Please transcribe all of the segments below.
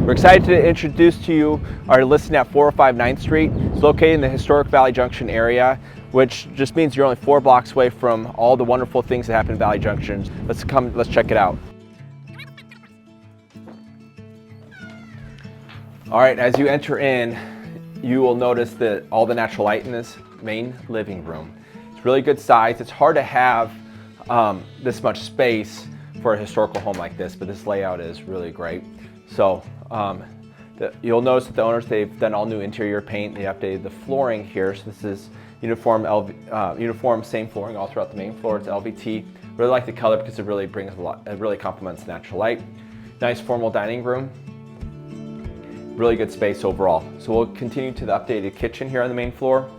We're excited to introduce to you our listing at 405 9th Street. It's located in the historic Valley Junction area, which just means you're only 4 blocks away from all the wonderful things that happen in Valley Junction. Let's check it out. All right, as you enter in, you will notice that all the natural light in this main living room. It's really good size. It's hard to have this much space for a historical home like this, but this layout is really great. So you'll notice that the owners, they've done all new interior paint. They updated the flooring here. So this is uniform same flooring all throughout the main floor. It's LVT. Really like the color because it really brings it really complements natural light. Nice formal dining room. Really good space overall. So we'll continue to the updated kitchen here on the main floor.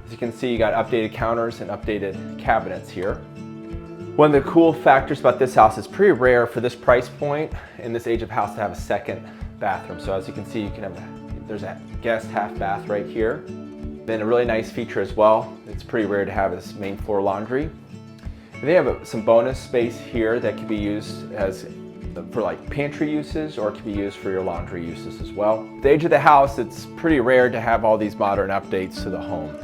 As you can see, you got updated counters and updated cabinets here. One of the cool factors about this house is pretty rare for this price point in this age of house to have a second bathroom. So as you can see, you can have there's a guest half bath right here. Then a really nice feature as well, it's pretty rare to have this main floor laundry. And they have some bonus space here that can be used for like pantry uses, or it can be used for your laundry uses as well. The age of the house, it's pretty rare to have all these modern updates to the home.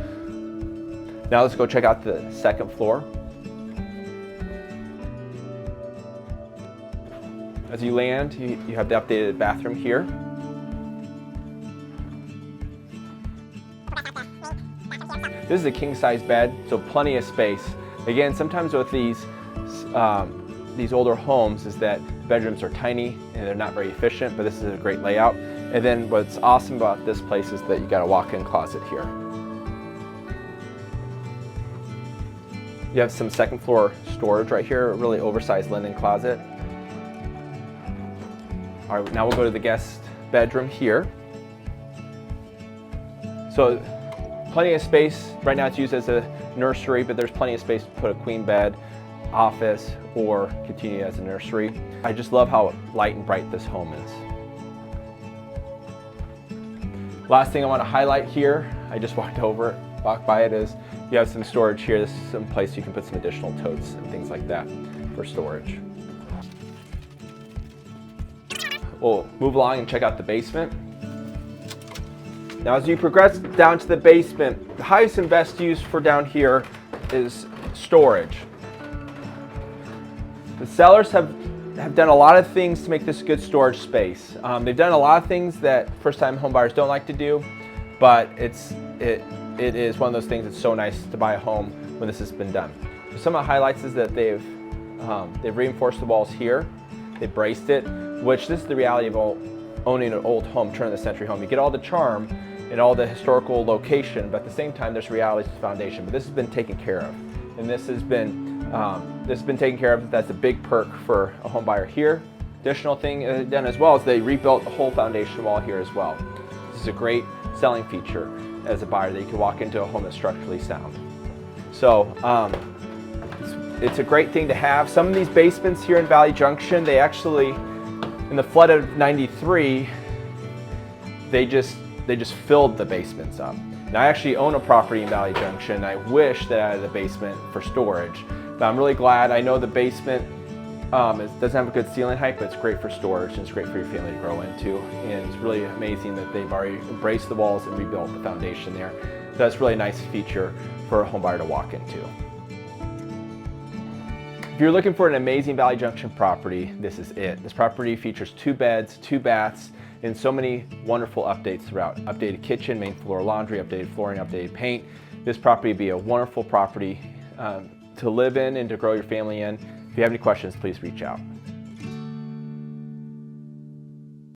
Now let's go check out the second floor. As you land, you have the updated bathroom here. This is a king-size bed, so plenty of space. Again, sometimes with these older homes is that the bedrooms are tiny and they're not very efficient, but this is a great layout. And then what's awesome about this place is that you got a walk-in closet here. You have some second floor storage right here, a really oversized linen closet. All right, now we'll go to the guest bedroom here. So plenty of space. Right now it's used as a nursery, but there's plenty of space to put a queen bed, office, or continue as a nursery. I just love how light and bright this home is. Last thing I want to highlight here, I just walked by it, is you have some storage here. This is some place you can put some additional totes and things like that for storage. We'll move along and check out the basement. Now as you progress down to the basement, the highest and best use for down here is storage. The sellers have done a lot of things to make this a good storage space. They've done a lot of things that first-time home buyers don't like to do, but it is one of those things that's so nice to buy a home when this has been done. So some of the highlights is that they've reinforced the walls here. They braced it, which this is the reality of owning an old home, turn-of-the-century home. You get all the charm and all the historical location, but at the same time, there's reality to the foundation. But this has been taken care of, and this has been taken care of. That's a big perk for a home buyer here. Additional thing done as well is they rebuilt the whole foundation wall here as well. This is a great selling feature as a buyer, that you can walk into a home that's structurally sound. So it's a great thing to have. Some of these basements here in Valley Junction, they actually, in the flood of '93, they just filled the basements up. Now I actually own a property in Valley Junction. I wish that I had a basement for storage, but I'm really glad. I know the basement doesn't have a good ceiling height, but it's great for storage and it's great for your family to grow into. And it's really amazing that they've already embraced the walls and rebuilt the foundation there. So that's really a nice feature for a home buyer to walk into. If you're looking for an amazing Valley Junction property, this is it. This property features 2 beds, 2 baths, and so many wonderful updates throughout. Updated kitchen, main floor laundry, updated flooring, updated paint. This property would be a wonderful property to live in and to grow your family in. If you have any questions, please reach out.